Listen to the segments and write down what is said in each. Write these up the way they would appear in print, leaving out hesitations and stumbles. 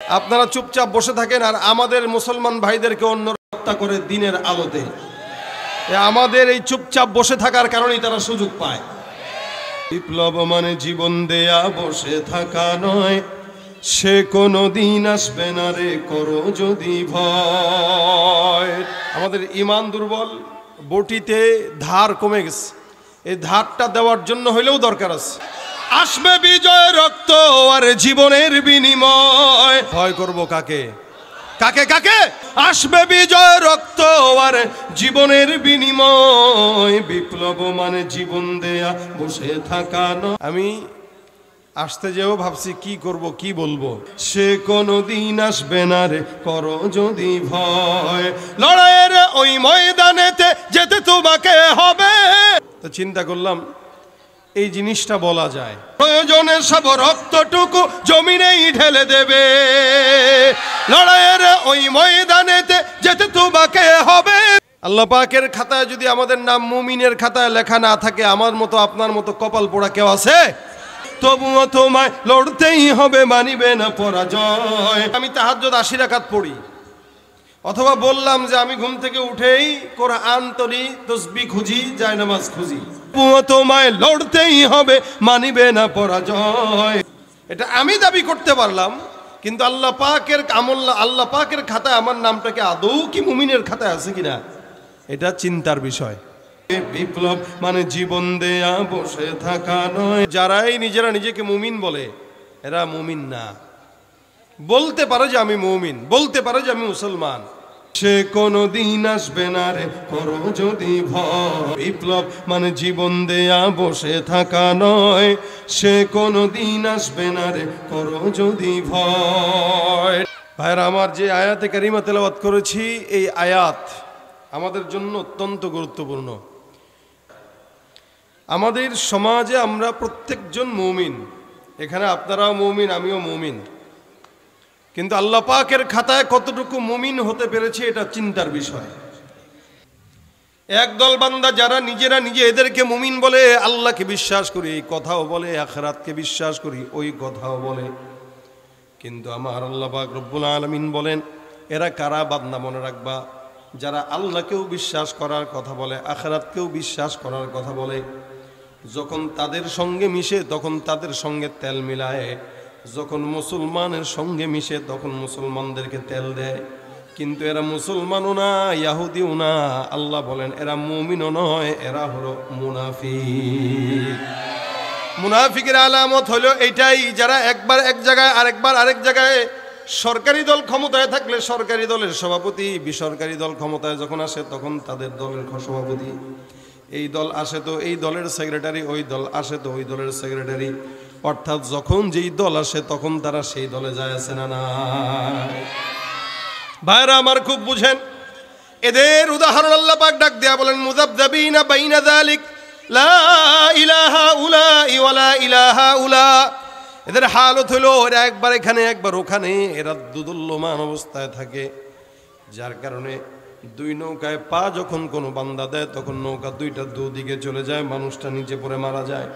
আপনারা চুপচাপ বসে থাকেন আর আমাদের মুসলমান ভাইদেরকে অন্য হত্যা করে দিনের আলোতে। আমাদের এই চুপচাপ বসে থাকার কারণেই তারা সুযোগ পায়। বিপ্লব মানে জীবন দেয়া বসে থাকা নয়, সে কোনো দিন আসবে না রে করো যদি ভয়। আমাদের ইমান দুর্বল, বটিতে ধার কমে গেছে, এই ধারটা দেওয়ার জন্য হইলেও দরকার আছে। আসবে বিজয় রক্ত আর জীবনের বিনিময়। ভয় করব কাকে কাকে কাকে? আসবে বিজয় রক্ত আর জীবনের বিনিময়। বিপ্লব মানে জীবন দেয়া বসে থাকা নয়। আমি আসতে যেও ভাবছি কি করব কি বলবো, সে কোনো দিন আসবে না রে করো যদি ভয়। লড়াইয়ের ওই ময়দানেতে যেতে তোমাকে হবে। তো চিন্তা করলাম এই জিনিসটা বলা যায়, প্রয়োজনে সব রক্তটুকু জমিনেই ঢেলে দেবে। লড়াইয়ের ওই ময়দানেতে যেতে তোমাকে হবে। আল্লাহ পাকের খাতায় যদি আমাদের নাম মুমিনের খাতায় লেখা না থাকে, আমার মতো আপনার মতো কপাল পোড়া কেউ আছে? তবুও তোমায় লড়তেই হবে, মানিবে না পরাজয়। আমি তাহাজ্জুদ 80 রাকাত পড়ি, অথবা বললাম যে আমি ঘুম থেকে উঠেই কোরআন তরি তাসবিহ খুঁজি, জায়নামাজ খুঁজি। তোমায় লড়তেই হবে, মানিবে না পরাজয়। এটা আমি দাবি করতে পারলাম, কিন্তু আল্লাহ পাকের আমল, আল্লাহ পাকের খাতায় আমার নামটাকে আদৌ কি মুমিনের খাতায় আছে কিনা এটা চিন্তার বিষয়। বিপ্লব মানে জীবন দেয়া বসে থাকা নয়। যারাই নিজেরা নিজেকে মুমিন বলে এরা মুমিন না। বলতে পারে যে আমি মুমিন, বলতে পারে যে আমি মুসলমান, সে কোনো দিন আসবে না রে করো যদি ভয়। বিপ্লব মানে জীবন দেয়া বসে থাকা নয়, সে কোনো দিন আসবে না রে করো যদি ভয়। ভাইরা আমার, যে আয়াতে কারিমা তেলাওয়াত করেছি এই আয়াত আমাদের জন্য অত্যন্ত গুরুত্বপূর্ণ। আমাদের সমাজে আমরা প্রত্যেকজন মুমিন, এখানে আপনারাও মুমিন, আমিও মুমিন, কিন্তু আল্লাহ পাকের খাতায় কতটুকু মুমিন হতে পেরেছে এটা চিন্তার বিষয়। একদল বান্দা যারা নিজেরা নিজে এদেরকে মুমিন বলে, আল্লাহকে বিশ্বাস করি এই কথাও বলে, আখিরাতকে বিশ্বাস করি ওই কথাও বলে, কিন্তু আমার আল্লাহ পাক রব্বুল আলামিন বলেন এরা কারা বান্দা মনে রাখবা, যারা আল্লাহকেও বিশ্বাস করার কথা বলে, আখিরাতকেও বিশ্বাস করার কথা বলে, যখন তাদের সঙ্গে মিশে তখন তাদের সঙ্গে তেল মিলায়, যখন মুসলমানের সঙ্গে মিশে তখন মুসলমানদেরকে তেল দেয়। কিন্তু এরা মুসলমানও না, ইহুদিও না। আল্লাহ বলেন এরা মুমিনও নয়, এরা হলো মুনাফিক। মুনাফিকের আলামত হলো এইটাই, যারা একবার এক জায়গায় আরেকবার আরেক জায়গায়। সরকারি দল ক্ষমতায় থাকলে সরকারি দলের সভাপতি, বেসরকারি দল ক্ষমতায় যখন আসে তখন তাদের দলের সভাপতি। এই দল আসে তো এই দলের সেক্রেটারি, ওই দল আসে তো ওই দলের সেক্রেটারি। অর্থাৎ যখন যেই দল আসে তখন তারা সেই দলে যায়, আছে না না? ভাইরা আমার খুব বুঝেন, এদের উদাহরণ আল্লাহ পাক ডাক দেয়া বলেন মুযাবযাবিনা বাইনা যালিক লা ইলাহা উলা ওয়ালা ইলাহা উলা। এদের হালত হলো এরা একবার এখানে একবার ওখানে, এরা দুদুল্যমান অবস্থায় থাকে, যার কারণে দুই নৌকায় পা যখন কোনো বান্দা দেয় তখন নৌকা দুইটা দুদিকে চলে যায়, মানুষটা নিচে পড়ে মারা যায়।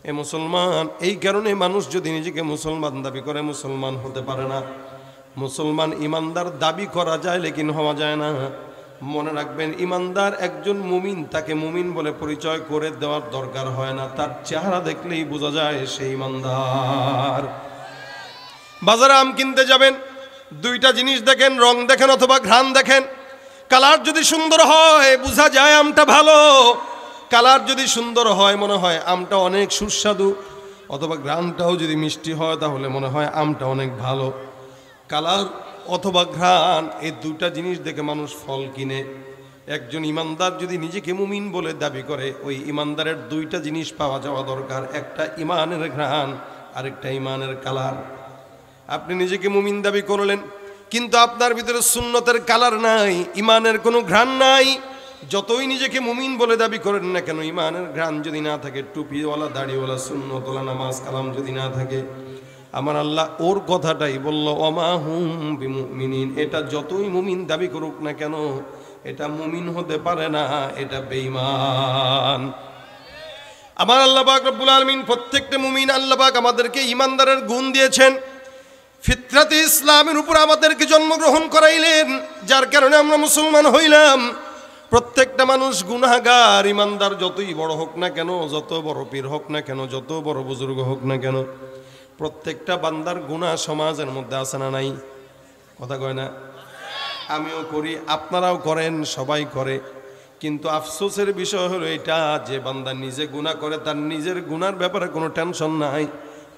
এ মুসলমান, এই কারণে মানুষ যদি নিজেকে মুসলমান দাবি করে মুসলমান হতে পারে না। মুসলমান ইমানদার দাবি করা যায় লেকিন হওয়া যায় না। মনে রাখবেন, ইমানদার একজন মুমিন, তাকে মুমিন বলে পরিচয় করে দেওয়ার দরকার হয় না, তার চেহারা দেখলেই বোঝা যায় সে ইমানদার। বাজারে আম কিনতে যাবেন, দুইটা জিনিস দেখেন, রং দেখেন অথবা ঘ্রাণ দেখেন। কালার যদি সুন্দর হয় বোঝা যায় আমটা ভালো, কালার যদি সুন্দর হয় মনে হয় আমটা অনেক সুস্বাদু, অথবা ঘ্রাণটাও যদি মিষ্টি হয় তাহলে মনে হয় আমটা অনেক ভালো। কালার অথবা ঘ্রাণ এই দুটা জিনিস দেখে মানুষ ফল কিনে। একজন ইমানদার যদি নিজেকে মুমিন বলে দাবি করে, ওই ইমানদারের দুইটা জিনিস পাওয়া যাওয়া দরকার, একটা ইমানের ঘ্রাণ, আরেকটা ইমানের কালার। আপনি নিজেকে মুমিন দাবি করলেন কিন্তু আপনার ভিতরে সুন্নতের কালার নাই, ইমানের কোনো ঘ্রাণ নাই, যতই নিজেকে মুমিন বলে দাবি করেন না কেন, ইমানের ঘ্রাণ যদি না থাকে, টুপিওয়ালা দাড়িওয়ালা সুন্নতওয়ালা নামাজ কালাম যদি না থাকে, আমার আল্লাহ ওর কথাটাই বলল ওমা হুম বিমুমিনিন। এটা যতই মুমিন দাবি করুক না কেন এটা মুমিন হতে পারে না, এটা বেঈমান। আমার আল্লাহ পাক রব্বুল আলামিন প্রত্যেকটা মুমিন, আল্লাহ পাক আমাদেরকে ইমানদারের গুণ দিয়েছেন। ফিতরাতে ইসলামের উপর আমাদেরকে জন্মগ্রহণ করাইলেন, যার কারণে আমরা মুসলমান হইলাম। প্রত্যেকটা মানুষ গুনাহগার, ইমানদার যতই বড় হোক না কেন, যত বড় পীর হোক না কেন, যত বড় বুজুর্গ হোক না কেন, প্রত্যেকটা বান্দার গুনাহ সমাজের মধ্যে আছে না নাই? কথা কয় না? আমিও করি, আপনারাও করেন, সবাই করে। কিন্তু আফসোসের বিষয় হলো এটা, যে বান্দা নিজে গুনাহ করে তার নিজের গুনার ব্যাপারে কোনো টেনশন নাই।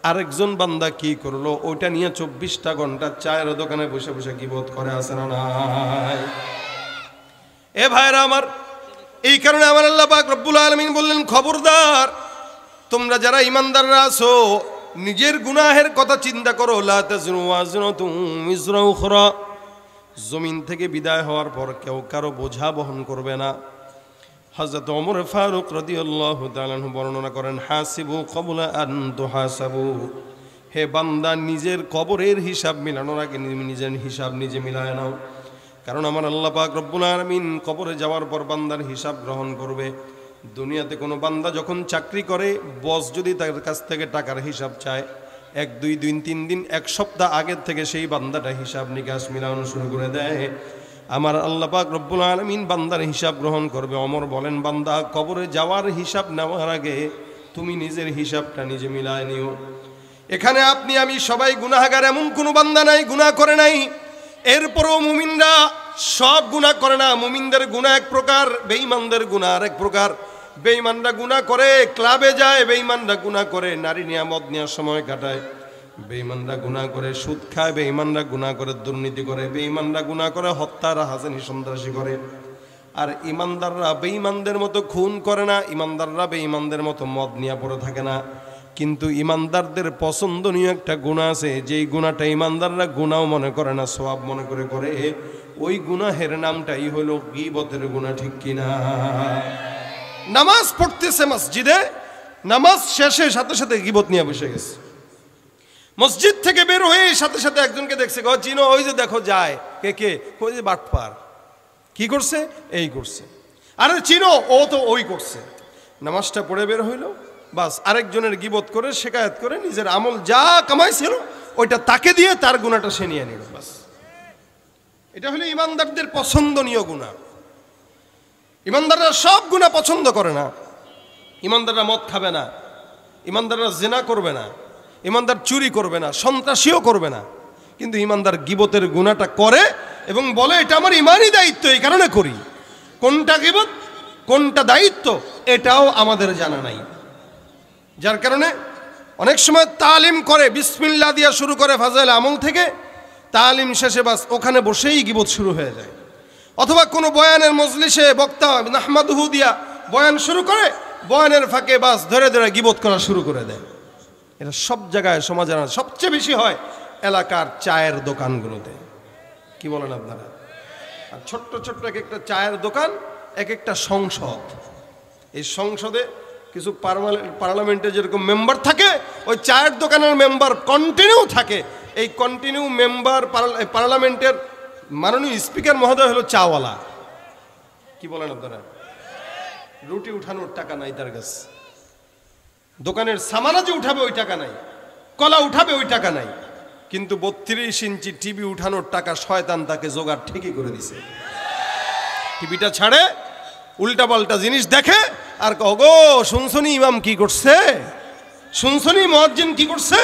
আরেকজন বান্দা কি করলো ওইটা নিয়ে 24টা ঘন্টা চায়ের দোকানে বসে বসে গীবত করে, আছে না নাই? এ ভাইরা আমার, এই কারণে আমার আল্লাহ পাক রব্বুল আলামিন বললেন, খবরদার তোমরা যারা ইমানদাররা আছো, নিজের গুনাহের কথা চিন্তা করো। লা তাজরু ওয়াজরাতুম উযরা উখরা, জমিন থেকে বিদায় হওয়ার পর কেউ কারো বোঝা বহন করবে না। হযরত ওমর ফারুক রাদিয়াল্লাহু তাআলা আনহু বর্ণনা করেন, হাসিবু ক্বাবলা আন তুহাসাবু, হে বান্দা নিজের কবরের হিসাব মিলানোর আগে নিজের হিসাব নিজে মিলায় নাও। কারণ আমার আল্লাহ পাক রব্বুল আলামিন কবরে যাওয়ার পর বান্দার হিসাব গ্রহণ করবে। দুনিয়াতে কোনো বান্দা যখন চাকরি করে, বস যদি তার কাছ থেকে টাকার হিসাব চায়, 1 2 দিন 3 দিন 1 সপ্তাহ আগের থেকে সেই বান্দাটা হিসাব নিকাশ মিলানো শুরু করে দেয়। আমার আল্লাহ পাক রব্বুল আলামিন বান্দার হিসাব গ্রহণ করবে। ওমর বলেন, বান্দা কবরে যাওয়ার হিসাব নেওয়ার আগে তুমি নিজের হিসাবটা নিজে মিলায় নিও। এখানে আপনি আমি সবাই গুনাহগার, এমন কোনো বান্দা নাই গুনাহ করে নাই। এরপরও মুমিনরা সব গুনাহ করে না। মুমিনদের গুনাহ এক প্রকার, বেঈমানদের গুনাহ আরেক প্রকার। বেঈমানরা গুনাহ করে ক্লাবে যায়, বেঈমানরা গুনাহ করে নারী নিয়ে মদ নিয়ে সময় কাটায়, বেঈমানরা গুনাহ করে সুদ খায়, বেঈমানরা গুনাহ করে দুর্নীতি করে, বেঈমানরা গুনাহ করে হত্যা, রাহাজানি, সন্ত্রাসী করে। আর ইমানদাররা বেঈমানদের মতো খুন করে না, ইমানদাররা বেঈমানদের মতো মদ নিয়ে পড়ে থাকে না। কিন্তু ইমানদারদের পছন্দনীয় একটা গুনাহ আছে, যেই গুনাহটা ইমানদাররা গুনাহও মনে করে না, সওয়াব মনে করে করে। ওই গুনাহের নামটাই হলো গীবতের গুনাহ, ঠিক কিনা? নামাজ পড়তেছে মসজিদে, নামাজ শেষে সাথে সাথে গীবত নিয়ে বসে গেছে। মসজিদ থেকে বের হয়ে সাথে সাথে একজনকে দেখছে, চিনো, ওই যে দেখো যায়। কে কে? ওই যে বাটপার। কি করছে? এই করছে। আরে চিনো, ও তো ওই করছে। নামাজটা পড়ে বের হইল, বাস আরেকজনের গীবত করে শেকায়ত করে নিজের আমল যা কামাইছিল ওইটা তাকে দিয়ে তার গুনাহটা সে নিয়ে নিল, বাস। এটা হলো ইমানদারদের পছন্দনীয় গুনাহ। ইমানদাররা সব গুনাহ পছন্দ করে না। ইমানদাররা মদ খাবে না, ইমানদাররা জিনা করবে না, ইমানদার চুরি করবে না, সন্ত্রাসীও করবে না। কিন্তু ইমানদার গীবতের গুনাহটা করে এবং বলে এটা আমার ইমানি দায়িত্ব, এই কারণে করি। কোনটা গীবত, কোনটা দায়িত্ব, এটাও আমাদের জানা নাই। যার কারণে অনেক সময় তালিম করে, বিসমিল্লাহ দিয়া শুরু করে ফাজাইল আমল থেকে, তালিম শেষে বাস ওখানে বসেই গীবত শুরু হয়ে যায়। অথবা কোনো বয়ানের মজলিসে বক্তা নাহমাদুহু দিয়া বয়ান শুরু করে, বয়ানের ফাঁকে বাস ধরে ধরে গীবত করা শুরু করে দেয়। এটা সব জায়গায় সমাজে সবচেয়ে বেশি হয় এলাকার চায়ের দোকানগুলোতে। কি বলেন আপনারা? আর ছোট্ট ছোট্ট এক একটা চায়ের দোকান, এক একটা সংসদ। এই সংসদে কিছু পার্লামেন্টে যেরকম মেম্বার থাকে, ওই চায়ের দোকানের মেম্বার কন্টিনিউ থাকে। এই কন্টিনিউ মেম্বার পার্লামেন্টের মাননীয় স্পিকার মহোদয় হলো চাওয়ালা। কি বলেন আপনারা? রুটি উঠানোর টাকা নাই তার কাছে, দোকানের সামানা যে উঠাবে ওই টাকা নাই, কলা উঠাবে ওই টাকা নাই। কিন্তু 32 ইঞ্চি টিভি উঠানোর টাকা শয়তান তাকে জোগাড় ঠিকই করে দিছে। টিভিটা ছাড়ে, উল্টা পাল্টা জিনিস দেখে, আর কগো শুনছনি ইমাম কি করছে, শুনছনি মুয়াজ্জিন কি করছে,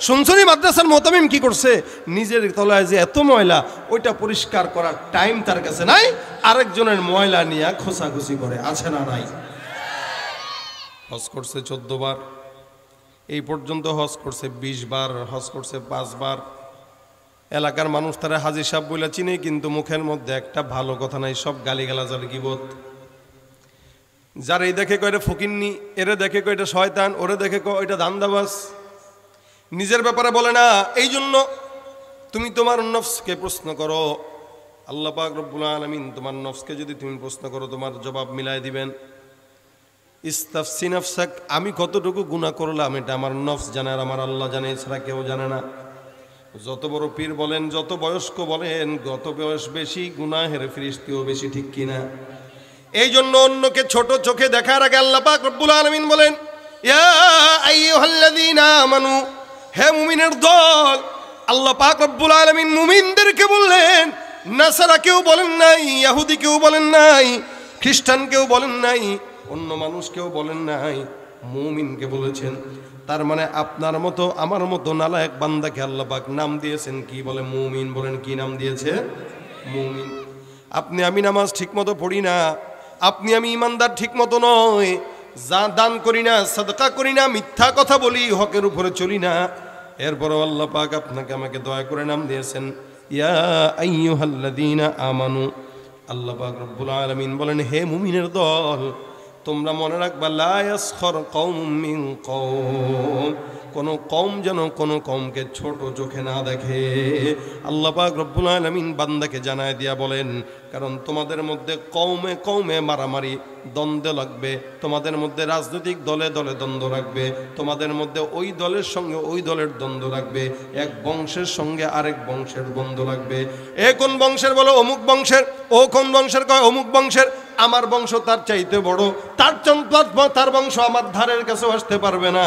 শুনছনি মাদ্রাসার মুতামিম কি করছে। নিজের তলায় যে এত ময়লা, ওইটা পরিষ্কার করার টাইম তার কাছে নাই। আরেকজনের ময়লা নিয়ে খোঁচাখুচি করে, আছে না নাই? হজ করছে 14 বার, এই পর্যন্ত হজ করছে 20 বার, হজ করছে 5 বার। এলাকার মানুষ তারা হাজী সাহেব বলে চিনে, কিন্তু মুখের মধ্যে একটা ভালো কথা নাই, সব গালিগালাজ আর গীবত। যারা এই দেখে কয় এটা ফকিন্নি, এরে দেখে কয় এটা শয়তান, ওরে দেখে কয় এটা ধান্দাবাজ। নিজের ব্যাপারে বলে না। এই জন্য তুমি তোমার নফসকে প্রশ্ন করো। আল্লাহ পাক রব্বুল আলামিন তোমার নফসকে যদি তুমি প্রশ্ন করো, তোমার জবাব মিলাই দিবেন। ইস্তাফসি নাফসাক, আমি কতটুকু গুনাহ করলাম এটা আমার নফস জানে, আর আমার আল্লাহ জানে, এছাড়া কেউ জানে না। যত বড় পীর বলেন, যত বয়স্ক বলেন, যত বয়স বেশি গুনাহের ফিরিস্তিও বেশি, ঠিক কিনা? এই জন্য অন্যকে ছোট চোখে দেখার আগে আল্লাহ পাক রব্বুল আলামিন বলেন, ইয়া আইয়ুহাল্লাযীনা আমানু, হে মুমিনের দল, আল্লাহ পাক রব্বুল আলামিন মুমিনদেরকে বললেন, নাসারা কেউ বলেন নাই, ইহুদি কেউ বলেন নাই, খ্রিস্টান কেউ বলেন নাই, অন্য মানুষ কেউ বলেন নাই, মুমিনকে বলেছেন। তার মানে আপনার মতো আমার মতো নালায়েক বান্দাকে আল্লাহ পাক নাম দিয়েছেন কি বলে? মুমিন। বলেন কি নাম দিয়েছে? মুমিন। আপনি আমি নামাজ ঠিকমতো পড়ি না, আপনি আমি ইমানদার ঠিকমতো নয়, যা দান করি না, সাদকা করি না, মিথ্যা কথা বলি, হকের উপরে চলি না, এরপরও আল্লাহ পাক আপনাকে আমাকে দয়া করে নাম দিয়েছেন ইয়া আইয়ুহাল্লাযীনা আমানু। আল্লাহ পাক রব্বুল আলামিন বলেন, হে মুমিনের দল, তোমরা মনে রাখবা, লা ইয়াসখর কওমুম মিন কওম, কোন কওম যেন কোন কওমকে ছোট চোখে না দেখে। আল্লাহ পাক রব্বুল আলামিন বান্দাকে জানায় দিয়া বলেন, কারণ তোমাদের মধ্যে কওমে কওমে মারামারি, দ্বন্দ্ব লাগবে, তোমাদের মধ্যে রাজনৈতিক দলে দলে দ্বন্দ্ব রাখবে, তোমাদের মধ্যে ওই দলের সঙ্গে ওই দলের দ্বন্দ্ব রাখবে, এক বংশের সঙ্গে আরেক বংশের দ্বন্দ্ব লাগবে। এ কোন বংশের বলো অমুক বংশের, ও কোন বংশের কয় অমুক বংশের, আমার বংশ তার চাইতে বড়, তার বংশ আমার ধারের কাছেও আসতে পারবে না।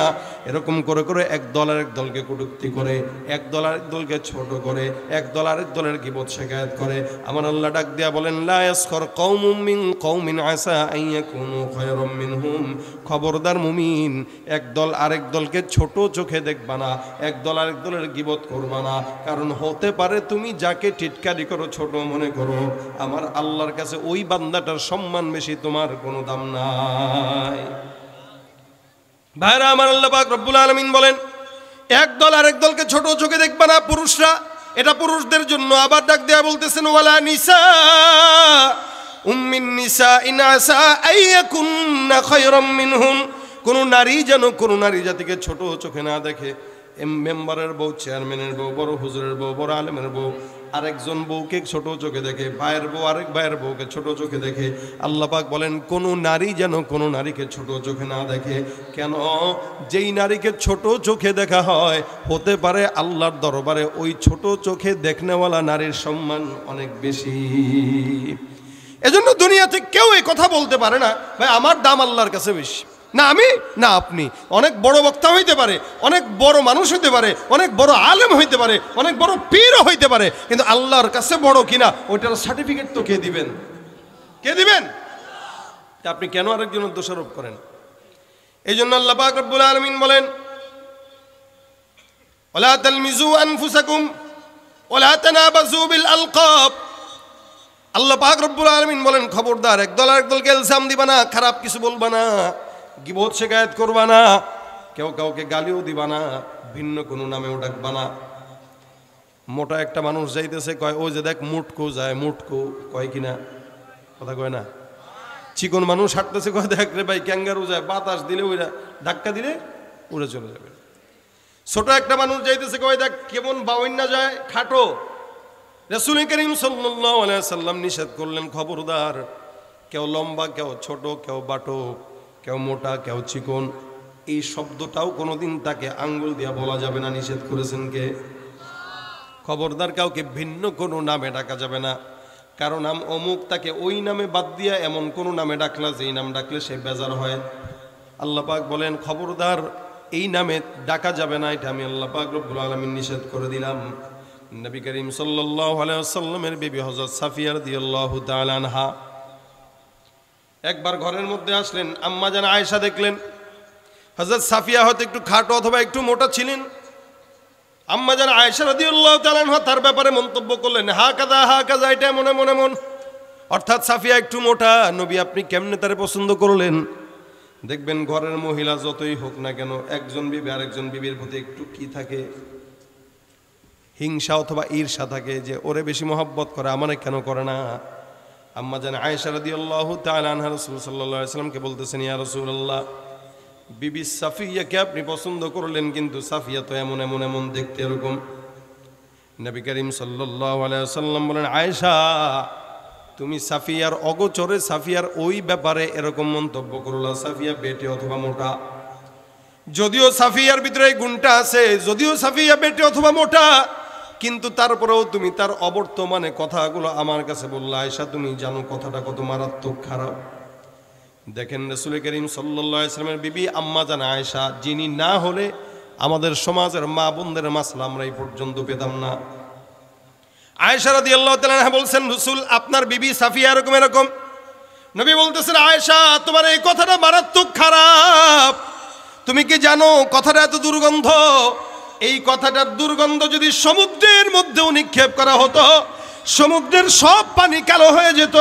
এরকম করে করে এক দল আরেক দলকে কটূক্তি করে, এক দল আরেক দলকে ছোট করে, এক দল আরেক দলের গীবত শিকায়াত করে। আমার আল্লাহ ডাক দিয়া বলেন, লা ইয়াসখর কওমুম মিন কওমিন আসা আন ইয়াকুনু খায়রাম মিনহুম। খবরদার মুমিন, এক দল আরেক দলকে ছোট চোখে দেখবা না, এক দল আরেক দলের গীবত করবা না, কারণ হতে পারে তুমি যাকে টিটকারি করো, ছোট মনে করো, আমার আল্লাহর কাছে ওই বান্দাটার সম্মান বেশি, তোমার কোনো দাম নাই। ভাইরা আমার, আল্লাহ পাক রব্বুল আলামিন বলেন, এক দল আরেক দলকে ছোট চোখে দেখবা না, পুরুষরা, এটা পুরুষদের জন্য। আবার ডাক দেয়া বলতেছেন, ওয়ালা নিসা উম্মিন নিসা ইন আসা আইয়াকুন্না খায়রাম মিনহুম, কোন নারী যেন কোন নারী জাতিকে ছোট চোখে না দেখে। মেম্বারের বউ, চেয়ারম্যানের বউ, বড় হুজুরের বউ, বড় আলেমের বউ আরেকজন বউকে ছোট চোখে দেখে, ভাইয়ের বউ আরেক ভাইয়ের বউকে ছোট চোখে দেখে। আল্লাহ পাক বলেন, কোন নারী যেন কোন নারীকে ছোট চোখে না দেখে। কেন? যেই নারীকে ছোট চোখে দেখা হয়, হতে পারে আল্লাহর দরবারে ওই ছোট চোখে দেখনেওয়ালা নারীর সম্মান অনেক বেশি। এজন্য দুনিয়াতে কেউ এই কথা বলতে পারে না, ভাই আমার দাম আল্লাহর কাছে বেশি, না আমি না আপনি। অনেক বড় বক্তা হইতে পারে, অনেক বড় মানুষ হইতে পারে, অনেক বড় আলেম হইতে পারে, অনেক বড় পীরও হইতে পারে, কিন্তু আল্লাহর কাছে বড় কিনা ওইটার সার্টিফিকেট তো কে দিবেন? কে দিবেন? আপনি কেন আরেকজনের দোষারোপ করেন? এই জন্য আল্লাহ পাক রব্বুল আলামিন বলেন, ওয়ালা তালমিজু আনফুসাকুম ওয়ালা তানাবাজু বিল আলকাব। আল্লাহ পাক রব্বুল আলামিন বলেন, খবরদার, একদল আরেকদলকে ইলজাম দিবা না, খারাপ কিছু বলবা না, গীবত শিকায়াত করবা না, কেউ কাউকে গালিও দিবা না, ভিন্ন কোনো নামেও ডাকবা না। মোটা একটা মানুষ যাইতেছে, কয় ওই যে দেখ মুটকো যায়, মুটকো কয় কিনা, কথা কয় না। চিকন মানুষ হাঁটতেছে, কয় দেখ রে ভাই ক্যাঙ্গারু যায়, বাতাস দিলে ওইরা ধাক্কা দিলে উড়ে চলে যাবে। ছোট একটা মানুষ যাইতেছে, কয় দেখ কেমন বাউন্না যায়, খাটো। রাসূল করিম সাল্লাল্লাহু আলাইহি ওয়াসাল্লাম নিষেধ করলেন, খবরদার, কেউ লম্বা, কেউ ছোট, কেউ বাটো, কেউ মোটা, কেউ চিকন, এই শব্দটাও কোনোদিন তাকে আঙ্গুল দিয়া বলা যাবে না, নিষেধ করেছেন কে? খবরদার, কাউকে ভিন্ন কোনো নামে ডাকা যাবে না। কারো নাম অমুক, তাকে ওই নামে বাদ দিয়া এমন কোনো নামে ডাকলা যেই নাম ডাকলে সে বেজার হয়। আল্লাহ পাক বলেন, খবরদার, এই নামে ডাকা যাবে না, এটা আমি আল্লাহ পাক রব্বুল আলামিন নিষেধ করে দিলাম। নবী করিম সাল্লাল্লাহু আলাইহি ওয়াসাল্লামের বিবি হযরত সাফিয়া রাদিয়াল্লাহু তাআলা আনহা একবার ঘরের মধ্যে আসলেন, আম্মা জান আয়েশা দেখলেন হযরত সাফিয়া হয়তো একটু খাটো অথবা একটু মোটা ছিলেন। আম্মা জান আয়েশা রাদিয়াল্লাহু তাআলা আনহা তার ব্যাপারে মন্তব্য করলেন, হাকাযা, এটা মনে মনে মন, অর্থাৎ সাফিয়া একটু মোটা, নবী আপনি কেমনে তারে পছন্দ করলেন? দেখবেন ঘরের মহিলা যতই হোক না কেন, একজন বিবি আরেকজন বিবির প্রতি একটু কি থাকে, হিংসা অথবা ঈর্ষা থাকে, যে ওরে বেশি মহব্বত করে, আমারে কেন করে না। আম্মা জান আয়েশা রাদিয়াল্লাহু তাআলা আনহা রাসূল সাল্লাল্লাহু আলাইহি ওয়াসাল্লামকে বলতেছেন, ইয়া রাসূলুল্লাহ, বিবি সাফিয়াকে আপনি পছন্দ করলেন, কিন্তু সাফিয়া তো এমন এমন এমন দেখতে এরকম। নবী করিম সাল্লাল্লাহু আলাইহি ওয়াসাল্লাম বলেন, আয়েশা, তুমি সাফিয়ার অগোচরে সাফিয়ার ওই ব্যাপারে এরকম মন্তব্য করলা, সাফিয়া বেটে অথবা মোটা। যদিও সাফিয়ার ভিতরে এই গুণটা আছে, যদিও সাফিয়া বেটে অথবা মোটা, কিন্তু তারপরেও তুমি তার অবর্তমানে কথাগুলো আমার কাছে বললা। আয়েশা, তুমি জানো কথাটা কত মারাত্মক খারাপ। দেখেন রাসূল করিম সাল্লাল্লাহু আলাইহি ওয়াসাল্লামের বিবি আম্মা জান আয়েশা, যিনি না হলে আমাদের সমাজের মা বোনদের মাসলা আমরা এই পর্যন্ত পেতাম না। আয়েশা রাদিয়াল্লাহু তাআলা আনহা বলছেন, রাসূল আপনার বিবি সাফিয়া এরকম এরকম। নবী বলতেছেন, আয়েশা তোমার এই কথাটা মারাত্মক খারাপ, তুমি কি জানো কথাটা এত দুর্গন্ধ? এই কথাটার দুর্গন্ধ যদি সমুদ্রের মধ্যেও নিক্ষেপ করা হতো, সমুদ্রের সব পানি কালো হয়ে যেত,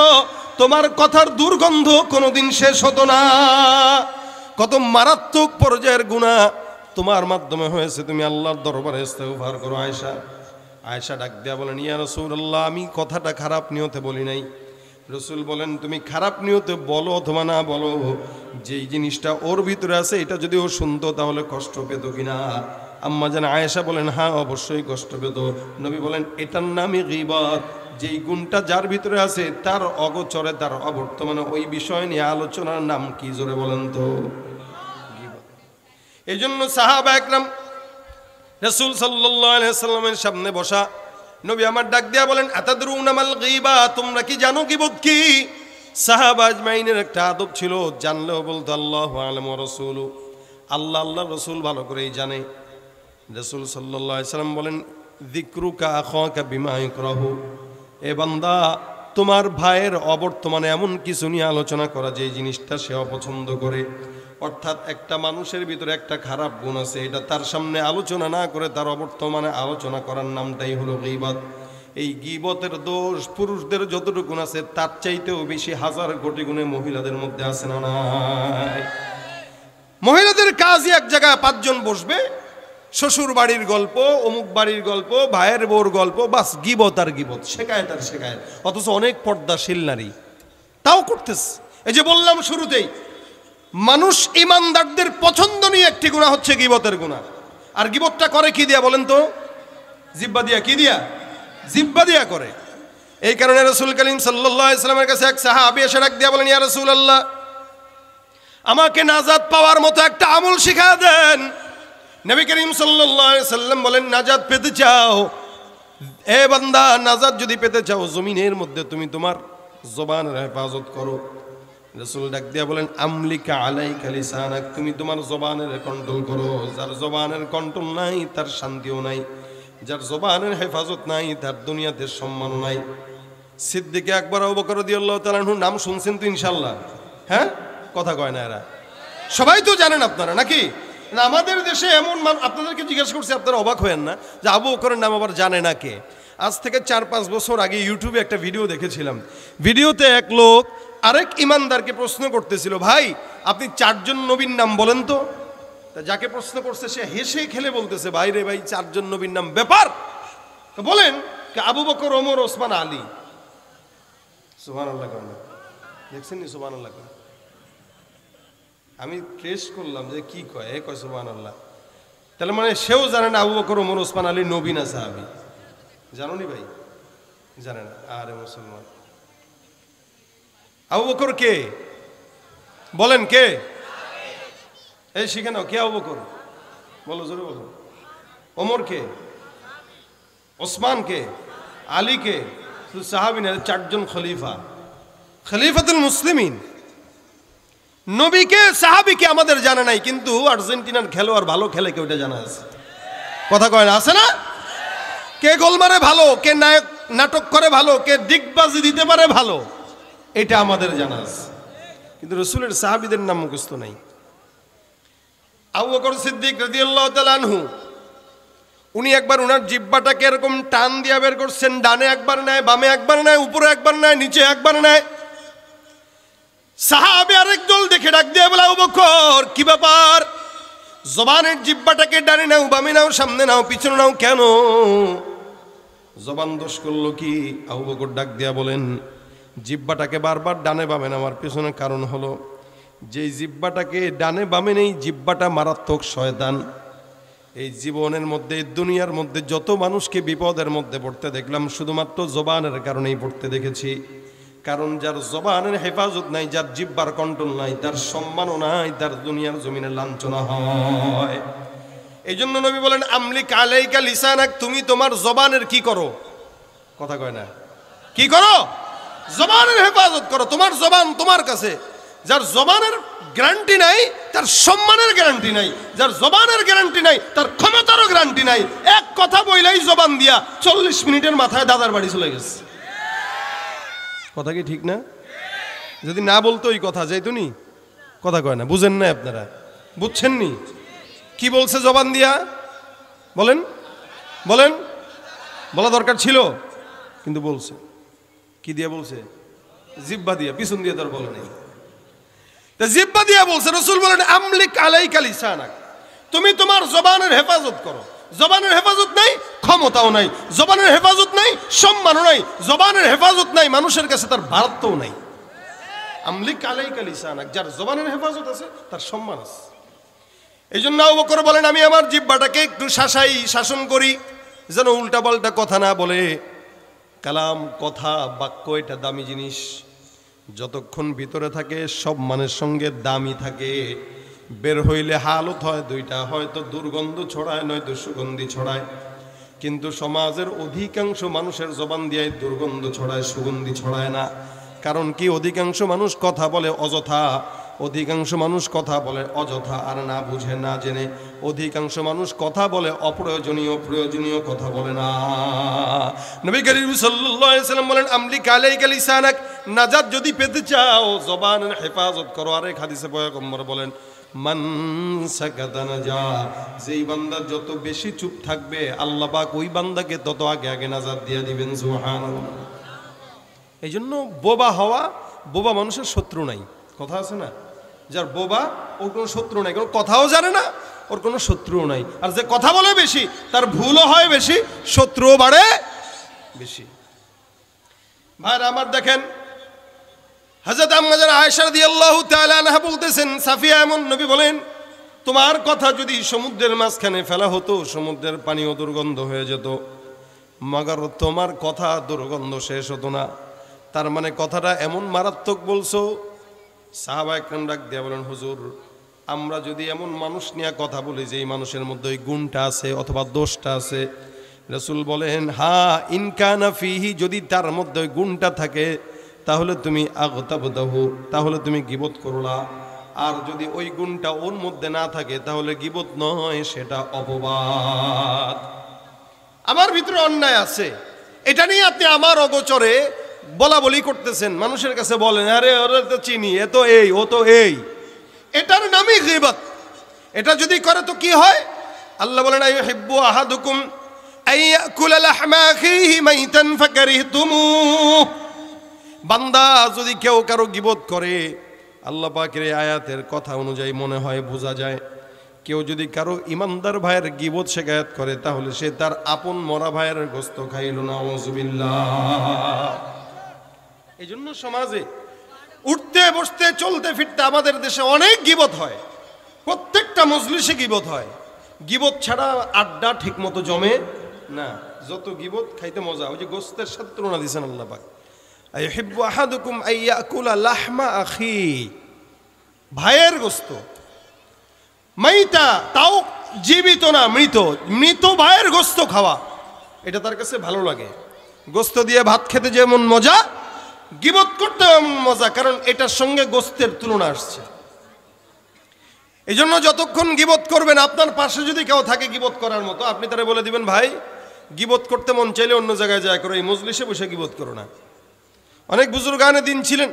তোমার কথার দুর্গন্ধ কোনোদিন শেষ হতো না। কত মারাত্মক পর্যায়ের গুনাহ তোমার মাধ্যমে হয়েছে, তুমি আল্লাহর দরবারে ইস্তেগফার করো। আয়েশা ডাক দেয়া বলেন, ইয়া রাসূলুল্লাহ আমি কথাটা খারাপ নিয়তে বলি নাই। রাসূল বলেন, তুমি খারাপ নিয়তে বলো অথবা না বলো, যেই জিনিসটা ওর ভিতরে আছে এটা যদি ও শুনতো তাহলে কষ্ট পেত কিনা? আম্মা জান আয়েশা বলেন, হ্যাঁ অবশ্যই কষ্ট পেত। নবী বলেন, এটার নামই গীবত। যেই গুণটা যার ভিতরে আছে তার অগোচরে তার অবর্তমানে ওই বিষয় নিয়ে আলোচনার নাম কি, জোরে বলেন তো? গীবত। এই জন্য সাহাবা একরাম রাসূল সাল্লাল্লাহু আলাইহি সাল্লামের সামনে বসা, নবী আমার ডাক দিয়া বলেন, আতাদরুনা মাল গীবা, তোমরা কি জানো গীবত কি? সাহাবা আজমাইনের একটা আদব ছিল, জানলেও বলতো আল্লাহু আ'লামু ওয়া রাসূলু, আল্লাহর রাসূল ভালো করেই জানে। রাসূল সাল্লাল্লাহু আলাইহি সাল্লাম বলেন, যিকরুকা আখাকা বিমা ইকরাহু, এ বান্দা তোমার ভাইয়ের অবর্তমানে এমন কিছু নিয়ে আলোচনা করা যে জিনিসটা সে অপছন্দ করে, অর্থাৎ একটা মানুষের ভিতরে একটা খারাপ গুণ আছে, এটা তার সামনে আলোচনা না করে তার অবর্তমানে আলোচনা করার নামটাই হলো গীবত। এই গীবতের দোষ পুরুষদের যতটুকু গুণ আছে তার চাইতেও বেশি হাজার কোটি গুণে মহিলাদের মধ্যে আছে না নাই? মহিলাদের কাজই এক জায়গায় 5 জন বসবে, শ্বশুর বাড়ির গল্প, অমুক বাড়ির গল্প, ভাইয়ের বউর গল্প, বাস গীবত আর গীবত, শেখায়ত আর শেখায়ত। অথচ অনেক পর্দাশীল নারী তাও করতেছে। এই যে বললাম শুরুতেই, মানুষ ইমানদারদের পছন্দনীয় একটি গুনাহ হচ্ছে গীবতের গুনাহ। আর গীবতটা করে কি দিয়া বলেন তো? জিহ্বা দিয়া। কি দিয়া? জিহ্বা দিয়া করে। এই কারণে রাসূল করিম সাল্লাল্লাহু আলাইহি ওয়াসাল্লামের কাছে এক সাহাবী এসে ডাক দিয়া বলেন, ইয়া রাসূলুল্লাহ আমাকে নাজাত পাওয়ার মতো একটা আমল শিখিয়ে দেন। নবী করিম সাল্লাল্লাহু আলাইহি ওয়াসাল্লাম বলেন, নাজাত পেতে চাও? এ বান্দা, নাজাত যদি পেতে চাও জমিনের মধ্যে তুমি তোমার জবানের হেফাজত করো। রাসূল ডাক দিয়া বলেন, আমলিকা আলাইকা লিসানাক, তুমি তোমার জবানের কন্ট্রোল করো। যার জবানের কন্ট্রোল নাই তার শান্তিও নাই, যার জবানের হেফাজত নাই তার দুনিয়াতে সম্মান নাই। সিদ্দিক আকবর আবু বকর রাদিয়াল্লাহু তাআলা আনহু নাম শুনছেন তো ইনশাআল্লাহ? হ্যাঁ, কথা কয় না এরা, সবাই তো জানেন আপনারা নাকি? না, আমাদের দেশে এমন আপনাদেরকে জিজ্ঞেস করছি, আপনারা অবাক হয়েন না যে আবু বকরের নাম আবার জানে না কে? আজ থেকে 4-5 বছর আগে ইউটিউবে একটা ভিডিও দেখেছিলাম। ভিডিওতে এক লোক আরেক ইমানদারকে প্রশ্ন করতেছিল, ভাই আপনি 4 জন নবীর নাম বলেন তো। যাকে প্রশ্ন করছে সে হেসে খেলে বলতেছে, ভাই রে ভাই 4 জন নবীর নাম ব্যাপার, বলেন আবু বকর, ওমর, ওসমান, আলী। সুবহানাল্লাহ, দেখছেন নি? সুবহানাল্লাহ। আমি ট্রেস করলাম যে কি কয়, এ কয় সুবহানাল্লাহ। তাহলে মানে সেও জানে না আবু বকর, ওমর, ওসমান, আলী নবী না সাহাবী? জানো নি ভাই? জানে না? আরে মুসলমান, আবু বকর কে বলেন? কে? এই শিখে নাও, কে আবু বকর? বলো, জোরে বলো। ওমর কে? ওসমান কে? আলী কে? সাহাবী না, 4 জন খলিফা, খলিফাতুল মুসলিমিন। নবীকে সাহাবীকে আমাদের জানা নাই, কিন্তু আর্জেন্টিনার খেলোয়াড় ভালো খেলে কে ওটা জানা আছে। কথা কয় না? আছে না? কে গোল মারে ভালো, কে নাটক করে ভালো, কে দিগবাজি দিতে পারে ভালো, এটা আমাদের জানা আছে, কিন্তু রাসূলের সাহাবীদের নাম মুখস্থ নাই। আবু বকর সিদ্দিক রাদিয়াল্লাহু তাআলা আনহু, উনি একবার ওনার জিহ্বাটাকে এরকম টান দিয়া বের করছেন, ডানে একবার নেয়, বামে একবার নেয়, উপরে একবার নেয়, নিচে একবার নেয়। সাহাবী আরেক দল দেখে ডাক দিয়ে বলে, আবু বকর কি ব্যাপার? জবানের জিহ্বাটাকে ডানে নাও, বামে নাও, সামনে নাও, পিছনে নাও, কেন? জবান দোষ করলো কি? আবু বকর ডাক দিয়া বলেন, জিহ্বাটাকে বারবার ডানে বামে নেওয়ার পেছনে কারণ হলো, যেই জিহ্বাটাকে ডানে বামে নেই, জিহ্বাটা মারাত্মক শয়তান। এই জীবনের মধ্যে, দুনিয়ার মধ্যে যত মানুষকে বিপদের মধ্যে পড়তে দেখলাম, শুধুমাত্র জবানের কারণেই পড়তে দেখেছি। কারণ যার জবানের হেফাজত নাই, যার জিহ্বার কন্ট্রোল নাই, তার সম্মানও নাই, তার দুনিয়ার জমিনে লাঞ্ছনা হয়। এই জন্য নবী বলেন, আমলিক আলাইকা লিসানাক, তুমি তোমার জবানের কি করো? কথা কয় না? কি করো? জবানের হেফাজত করো। তোমার জবান তোমার কাছে, যার জবানের গ্যারান্টি নাই তার সম্মানের গ্যারান্টি নাই, যার জবানের গ্যারান্টি নাই তার ক্ষমতারও গ্যারান্টি নাই। এক কথা বইলাই জবান দিয়া 40 মিনিটের মাথায় দাদার বাড়ি চলে গেছে। কথা কি ঠিক না? যদি না বলতো ওই কথা যাইতনি, কথা কয় না, বুঝেন না আপনারা, বুঝছেননি কি বলছে জবান দিয়া? বলেন বলেন, বলা দরকার ছিল কিন্তু বলছে। কি দিয়ে বলছে? জিহ্বা দিয়া, পিছন দিয়ে তার বলে নাই। তা জিহ্বা দিয়া বলছে। রাসূল বলেন আমলিক আলাইকা লিসানাক, তুমি তোমার জবানের হেফাজত করো। জবানের হেফাজত নাই, ক্ষমতাও নাই। জবানের হেফাজত নাই, সম্মানও নাই। জবানের হেফাজত নাই, মানুষের কাছে তার ভারতও নাই। আমলিক আলাইকা লিসানাক, যার জবানের হেফাজত আছে তার সম্মান আছে। এই জন্য আবু বকর বলেন আমি আমার জিহ্বাটাকে একটু শাসন করি যেন উল্টাপাল্টা কথা না বলে। কালাম, কথা, বাক্য এটা দামি জিনিস। যতক্ষণ ভিতরে থাকে সব মানের সঙ্গে দামি থাকে। বের হইলে হালত হয় দুইটা, হয়তো দুর্গন্ধ ছড়ায় নয়তো সুগন্ধি ছড়ায়। কিন্তু সমাজের অধিকাংশ মানুষের জবান দিয়ে দুর্গন্ধ ছড়ায়, সুগন্ধি ছড়ায় না। কারণ কি? অধিকাংশ মানুষ কথা বলে অযথা, অধিকাংশ মানুষ কথা বলে অযথা আর না বুঝে না জেনে। অধিকাংশ মানুষ কথা বলে অপ্রয়োজনীয়, প্রয়োজনীয় কথা বলে না। নবী করিম সাল্লাল্লাহু আলাইহি ওয়াসাল্লাম বলেন আমলিক আলাইকা লিসানাক, নাজাত যদি পেতে চাও জবানের হেফাজত করো। আরেক হাদিসে পয়গম্বর বলেন মান সাকাতা নাজা, যেই বান্দা যত বেশি চুপ থাকবে আল্লাহ পাক ওই বান্দাকে তত আগে আগে নাজাত দিয়ে দিবেন। সুবহানাল্লাহ। এই জন্য বোবা হওয়া, বোবা মানুষের শত্রু নাই। কথা আছে না, যার বোবা ওর কোনো শত্রু নাই, কোনো কথাও জানে না, ওর কোনো শত্রুও নাই। আর যে কথা বলে বেশি তার ভুলও হয় বেশি, শত্রুও বাড়ে বেশি। ভাইরা আমার দেখেন, হযরত আম্মা আয়েশা রাদিয়াল্লাহু তাআলা আনহা বলতেছেন সাফিয়া এমন, নবী বলেন তোমার কথা যদি সমুদ্রের মাঝখানে ফেলা হতো সমুদ্রের পানিও দুর্গন্ধ হয়ে যেত, মাগার তোমার কথা দুর্গন্ধ শেষ হতো না। তার মানে কথাটা এমন মারাত্মক বলছো। সাহাবা একরাম ডাক দিয়া বলেন হুজুর, আমরা যদি এমন মানুষ নিয়ে কথা বলি যে এই মানুষের মধ্যে ওই গুণটা আছে অথবা দোষটা আছে, রাসূল বলেন হ্যাঁ ইনকানা ফিহি, যদি তার মধ্যে ওই গুণটা থাকে তাহলে তুমি আগতাবতাহু, তাহলে তুমি গীবত করলা। আর যদি ওই গুণটা ওর মধ্যে না থাকে তাহলে গীবত নয়, সেটা অপবাদ। আমার ভিতরে অন্যায় আছে, এটা নিয়ে আপনি আমার অগোচরে বলা বলি করতেছেন, মানুষের কাছে বলেন আরে ওরা তো চিনি, এ তো এই, ও তো এই, এটার নামই গীবত। এটা যদি করে তো কি হয়? আল্লাহ বলেন আইয়ুহিব্বু আহাদুকুম আইয়াকুলা লাহমা আখিহি মাইতান ফাকারিহতুমুহ। বান্দা যদি কেউ কারো গীবত করে, আল্লাহ পাকের আয়াতের কথা অনুযায়ী মনে হয় বোঝা যায় কেউ যদি কারো ইমানদার ভাইয়ের গীবত শিকায়াত করে তাহলে সে তার আপন মরা ভাইয়ের গোশত খাইল। নাউযুবিল্লাহ। এই জন্য সমাজে উঠতে বসতে চলতে ফিরতে আমাদের দেশে অনেক গীবত হয়, প্রত্যেকটা মজলিসে গীবত হয়। গীবত ছাড়া আড্ডা ঠিক মতো জমে না। যত গীবত খাইতে মজা। ওই যে গোশতের সাথে তুলনা দিয়েছেন আল্লাহ পাক, আইয়ুহিব্বু আহাদুকুম আইয়াকুলা লাহমা আখি, ভাইয়ের গোশত, মাইতা তাও জীবিত না, মৃত, মৃত ভাইয়ের গোশত খাওয়া এটা তার কাছে ভালো লাগে। গোশত দিয়ে ভাত খেতে যেমন মজা, গীবত করতে এমন মজা, কারণ এটার সঙ্গে গোশতের তুলনা আসছে। এই জন্য যতক্ষণ গীবত করবেন, আপনার পাশে যদি কেউ থাকে গীবত করার মতো, আপনি তারা বলে দিবেন ভাই গীবত করতে মন চাইলে অন্য জায়গায় যায় করো, এই মজলিসে বসে গীবত করো না। অনেক বুজুর্গানে দিন ছিলেন,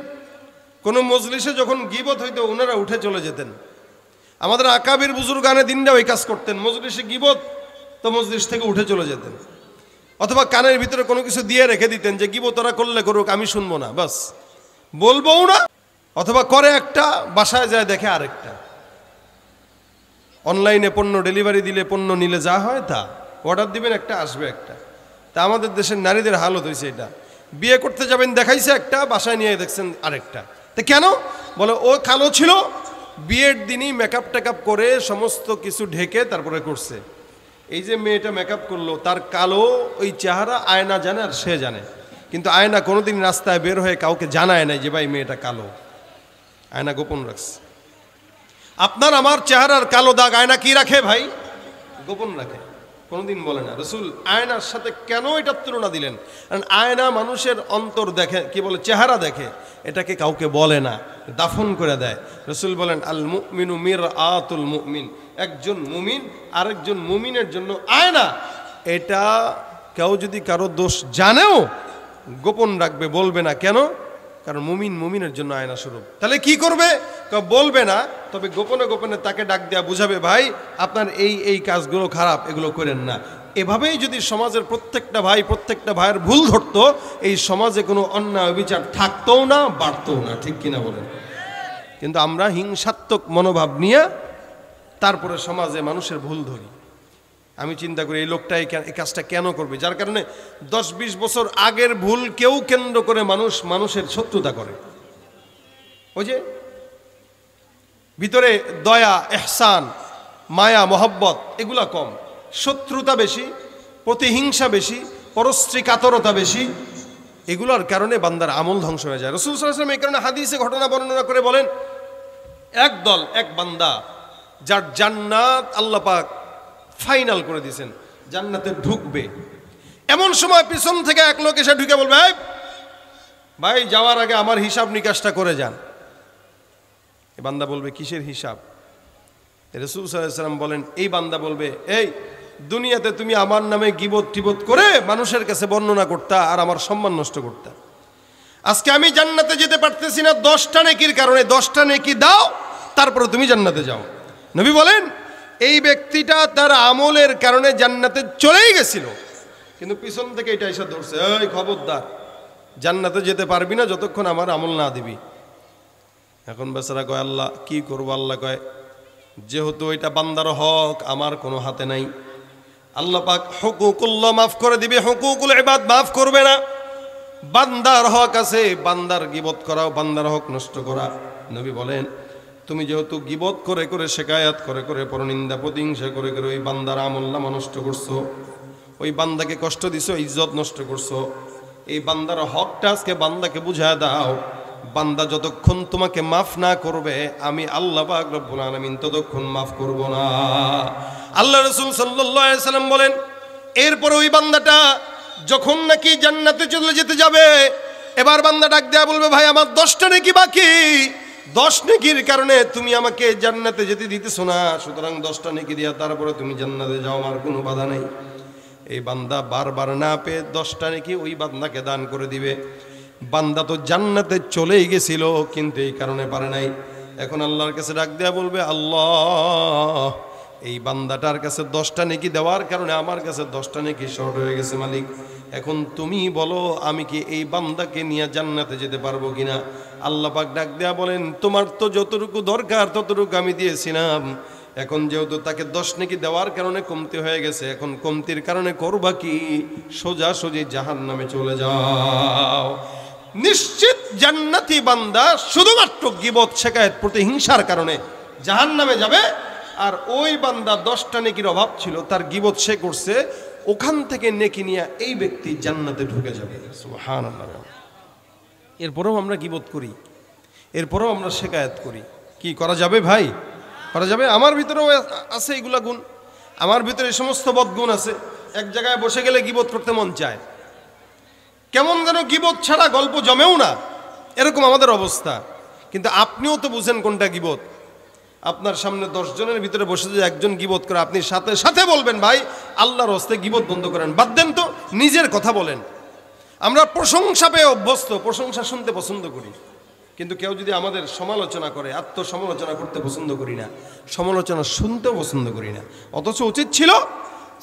কোনো মজলিসে যখন গীবত হইতো ওনারা উঠে চলে যেতেন। আমাদের আকাবির বুজুর্গানে দিনটা ওই কাজ করতেন, মজলিসে গীবত তো মজলিস থেকে উঠে চলে যেতেন, অথবা কানের ভিতরে কোনো কিছু দিয়ে রেখে দিতেন যে গীবত ওরা করলে করুক, আমি শুনবো না, বাস বলবও না। অথবা করে একটা, বাসায় যায় দেখে আরেকটা। অনলাইনে পণ্য ডেলিভারি দিলে, পণ্য নিলে যা হয় তা, অর্ডার দিবেন একটা, আসবে একটা। তা আমাদের দেশের নারীদের হালত হয়েছে এটা, বিয়ে করতে যাবেন দেখাইছে একটা, বাসায় নিয়ে দেখছেন আরেকটা। তা কেন? বলে ও কালো ছিল, বিয়ের দিনই মেকআপ টেকআপ করে সমস্ত কিছু ঢেকে তারপরে করছে। এই যে মেয়েটা মেকআপ করলো তার কালো ওই চেহারা আয়না জানে আর সে জানে, কিন্তু আয়না কোনোদিন রাস্তায় বের হয়ে কাউকে জানায় নাই যে ভাই মেয়েটা কালো, আয়না গোপন রাখছে। আপনার আমার চেহারার কালো দাগ আয়না কি রাখে ভাই? গোপন রাখে। কোনোদিন বলে না। রাসূল আয়নার সাথে কেন এটার তুলনা দিলেন? কারণ আয়না মানুষের অন্তর দেখে, কি বলে, চেহারা দেখে, এটাকে কাউকে বলে না, দাফন করে দেয়। রাসূল বলেন আল মুমিনু মিরআতুল মুমিন, একজন মুমিন আরেকজন মুমিনের জন্য আয়না। এটা কেউ যদি কারো দোষ জানেও গোপন রাখবে, বলবে না। কেন? কারণ মুমিন মুমিনের জন্য আয়না স্বরূপ। তাহলে কি করবে? বলবে না, তবে গোপনে গোপনে তাকে ডাক দেয়া বুঝাবে, ভাই আপনার এই এই কাজগুলো খারাপ, এগুলো করেন না। এভাবেই যদি সমাজের প্রত্যেকটা ভাই প্রত্যেকটা ভাইয়ের ভুল ধরতো, এই সমাজে কোনো অন্যায় বিচার থাকতোও না, বাড়তোও না। ঠিক কিনা বলেন? কিন্তু আমরা হিংসাত্মক মনোভাব নিয়ে তারপরে সমাজে মানুষের ভুল ধরি। আমি চিন্তা করি এই লোকটা এই কাজটা কেন করবে, যার কারণে 10-20 বছর আগের ভুল কেউ কেন্দ্র করে মানুষের শত্রুতা করে। ওই যে ভিতরে দয়া, ইহসান, মায়া, মহব্বত এগুলা কম, শত্রুতা বেশি, প্রতিহিংসা বেশি, পরশ্রী কাতরতা বেশি। এগুলোর কারণে বান্দার আমল ধ্বংস হয়ে যায়। রাসূল সাল্লাল্লাহু আলাইহি ওয়াসাল্লাম এই কারণে হাদিসে ঘটনা বর্ণনা করে বলেন, এক বান্দা যার জান্নাত আল্লাহ পাক ফাইনাল করে দিয়েছেন, জান্নাতে ঢুকবে, এমন সময় পিছন থেকে এক লোক এসে ঢুকে বলবে, ভাই যাওয়ার আগে আমার হিসাব নিকাশটা করে যান। এই বান্দা বলবে, কিসের হিসাব? রাসূল সাল্লাল্লাহু আলাইহি ওয়াসাল্লাম বলেন, এই বান্দা বলবে, এই দুনিয়াতে তুমি আমার নামে গীবত টিবত করে মানুষের কাছে বর্ণনা করতা আর আমার সম্মান নষ্ট করতা। আজকে আমি জান্নাতে যেতে পারতেছি না 10টা নেকির কারণে, 10টা নেকি দাও, তারপরে তুমি জান্নাতে যাও। নবী বলেন, এই ব্যক্তিটা তার আমলের কারণে জান্নাতে চলেই গেছিল, কিন্তু পিছন থেকে এটা এসে ধরছে, এই খবরদার, জান্নাতে যেতে পারবি না যতক্ষণ আমার আমল না দিবি। এখন বেচারা কয়, আল্লাহ কি করবো? আল্লাহ কয়, যেহেতু এটা বান্দার হক, আমার কোনো হাতে নাই, আল্লাহ পাক হুকুকুল্লাহ মাফ করে দিবে, হুকুকুল ইবাদ মাফ করবে না। বান্দার হক আছে, বান্দার গীবত করাও বান্দার হক নষ্ট করা। নবী বলেন, তুমি যেহেতু গীবত করে করে, শেকায়াত করে করে, পরনিন্দা প্রতিহিংসা করে করে ওই বান্দার আমলনামা নষ্ট করছো, ওই বান্দাকে কষ্ট দিছো, ইজ্জত নষ্ট করছো, এই বান্দার হকটা আজকে বান্দাকে বুঝায় দাও। বান্দা যতক্ষণ তোমাকে মাফ না করবে, আমি আল্লাহ পাক রব্বুল আলামিন ততক্ষণ মাফ করব না। আল্লাহ রাসূল সাল্লাল্লাহু আলাইহি সাল্লাম বলেন, এরপরে ওই বান্দাটা যখন নাকি জান্নাতে চলে যেতে যাবে, এবার বান্দা ডাক দেয়া বলবে, ভাই আমার 10টা নেকি বাকি, 10 নেকির কারণে তুমি আমাকে জান্নাতে যেতে দিতেছো না, সুতরাং 10টা নেকি দিয়া তারপরে তুমি জান্নাতে যাও, আমার কোনো বাধা নেই। এই বান্দা বারবার না পেয়ে 10টা নেকি ওই বান্দাকে দান করে দিবে। বান্দা তো জান্নাতে চলেই গেছিল, কিন্তু এই কারণে পারে নাই। এখন আল্লাহর কাছে ডাক দেয়া বলবে, আল্লাহ এই বান্দাটার কাছে 10টা নেকি দেওয়ার কারণে আমার কাছে 10টা নেকি শর্ট হয়ে গেছে মালিক। এখন তুমি বলো, আমি কি এই বান্দাকে নিয়ে জান্নাতে যেতে পারবো কিনা? আল্লাহ পাক ডাক দেয়া বলেন, তোমার তো যতটুকু দরকার ততটুকু আমি দিয়েছিলাম, এখন যেহেতু তাকে 10 নেকি দেওয়ার কারণে কমতি হয়ে গেছে, এখন কমতির কারণে করবা কি? সোজাসুজি জাহান্নামে চলে যাও। নিশ্চিত জান্নাতি বান্দা শুধুমাত্র গীবত, শেকায়েত, প্রতিহিংসার কারণে জাহান্নামে যাবে। আর ওই বান্দা 10টা নেকির অভাব ছিল, তার গীবত সে করছে, ওখান থেকে নেকি নিয়ে এই ব্যক্তি জান্নাতে ঢুকে যাবে। সুবহানাল্লাহ। এরপরেও আমরা গীবত করি, এরপরেও আমরা শেকায়েত করি। কি করা যাবে ভাই? করা যাবে? আমার ভিতরেও আছে এইগুলা গুণ, আমার ভিতরে এই সমস্ত বদগুণ আছে। এক জায়গায় বসে গেলে গীবত করতে মন চায়, কেমন যেন গীবত ছাড়া গল্প জমেও না, এরকম আমাদের অবস্থা। কিন্তু আপনিও তো বুঝেন কোনটা গীবত। আপনার সামনে 10 জনের ভিতরে বসে যদি একজন গীবত করে, আপনি সাথে সাথে বলবেন, ভাই আল্লাহর হস্তে গীবত বন্ধ করেন, বাদ দেন তো, নিজের কথা বলেন। আমরা প্রশংসা পেয়ে অভ্যস্ত, প্রশংসা শুনতে পছন্দ করি, কিন্তু কেউ যদি আমাদের সমালোচনা করে, আত্মসমালোচনা করতে পছন্দ করি না, সমালোচনা শুনতেও পছন্দ করি না। অথচ উচিত ছিল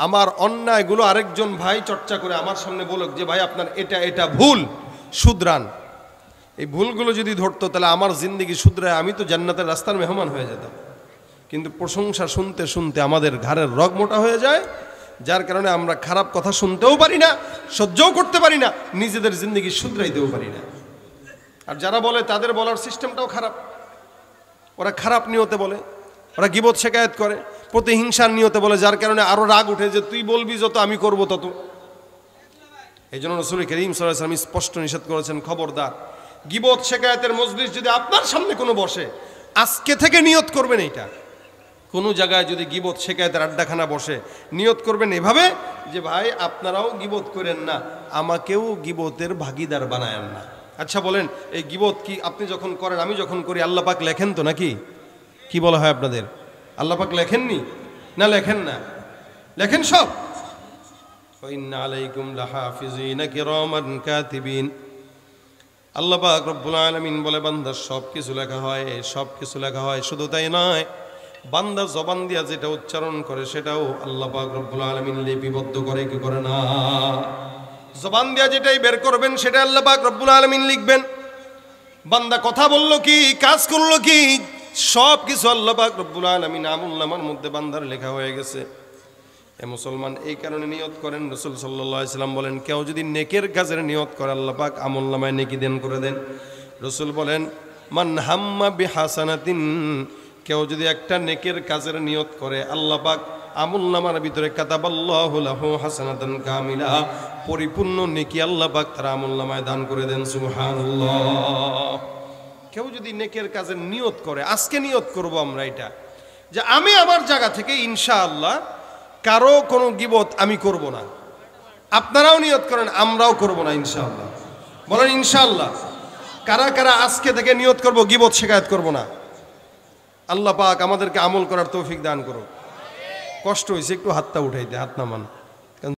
আমার অন্যায়গুলো আরেকজন ভাই চর্চা করে আমার সামনে বলুক যে, ভাই আপনার এটা এটা ভুল, শুধরান। এই ভুলগুলো যদি ধরতো, তাহলে আমার জিন্দেগি শুধরায় আমি তো জান্নাতের রাস্তার মেহমান হয়ে যেতাম। কিন্তু প্রশংসা শুনতে শুনতে আমাদের ঘাড়ের রগ মোটা হয়ে যায়, যার কারণে আমরা খারাপ কথা শুনতেও পারি না, সহ্যও করতে পারি না, নিজেদের জিন্দেগি শুধরাইতেও পারি না। আর যারা বলে তাদের বলার সিস্টেমটাও খারাপ, ওরা খারাপ নিয়তে বলে, ওরা গীবত শেকায়েত করে, প্রতিহিংসার নিয়তে বলে, যার কারণে আরো রাগ উঠে যে তুই বলবি যত আমি করব তত। এই জন্য রাসূল কারীম সাল্লাল্লাহু আলাইহি ওয়াসাল্লাম স্পষ্ট নিষেধ করেছেন, খবরদার গীবত শেকায়েতের মজলিস যদি আপনার সামনে কোনো বসে, আজকে থেকে নিয়ত করবেন এইটা, কোনো জায়গায় যদি গিবত শেখায়তের আড্ডাখানা বসে, নিয়ত করবেন এভাবে যে ভাই আপনারাও গিবত করেন না, আমাকেও গিবতের ভাগীদার বানায়েন না। আচ্ছা বলেন, এই গিবত কি আপনি যখন করেন, আমি যখন করি, আল্লাহ পাক লেখেন তো নাকি? কি বলা হয় আপনাদের? আল্লাহ পাক লেখেননি না? লেখেন না? লেখেন সব। ওয়াইন্না আলাইকুম লাহাফিজিনা কিরামান কাতিবিন। আল্লাহ পাক রব্বুল আলামিন বলে বান্দার সব কিছু লেখা হয়, সব কিছু লেখা হয়। শুধু তাই নয়, বান্দা জবান দিয়া যেটা উচ্চারণ করে সেটাও আল্লাহ পাক রব্বুল আলামিন লিপিবদ্ধ করে, কি করে না? জবান দিয়া যেটাই বের করবেন সেটা আল্লাহ পাক রব্বুল আলামিন লিখবেন। বান্দা কথা বললো কি, কাজ করলো কি, সব কিছু আল্লাহ পাক রব্বুল আলামিন আমুলনামার মধ্যে বান্দার লেখা হয়ে গেছে। এ মুসলমান, এই কারণে নিয়ত করেন। রাসূল সাল্লাল্লাহু আলাইহি সাল্লাম বলেন, কেউ যদি নেকের কাজের নিয়ত করে আল্লাহ পাক আমলনামায় নেকি দান করে দেন। রাসূল বলেন, মান হাম্মা বিহাসানাতিন, কেউ যদি একটা নেকের কাজের নিয়ত করে আল্লাহ পাক আমলনামার ভিতরে কাতাবাল্লাহু লাহু হাসানাতান কামিলা, পরিপূর্ণ নেকি আল্লাহ পাক তার আমলনামায় দান করে দেন। সুবহানাল্লাহ। কেউ যদি নেকের কাজের নিয়ত করে, আজকে নিয়ত করব আমরা এটা, যে আমি আমার জায়গা থেকে ইনশাআল্লাহ কারো কোনো গিবত আমি করব না। আপনারাও নিয়ত করেন, আমরাও করব না ইনশাআল্লাহ। বলেন ইনশাআল্লাহ। কারা কারা আজকে থেকে নিয়ত করব গিবত শেখায়ত করব না? আল্লাহ পাক আমাদেরকে আমল করার তৌফিক দান করুক। কষ্ট হয়েছে একটু হাতটা উঠাইতে, হাত নামান।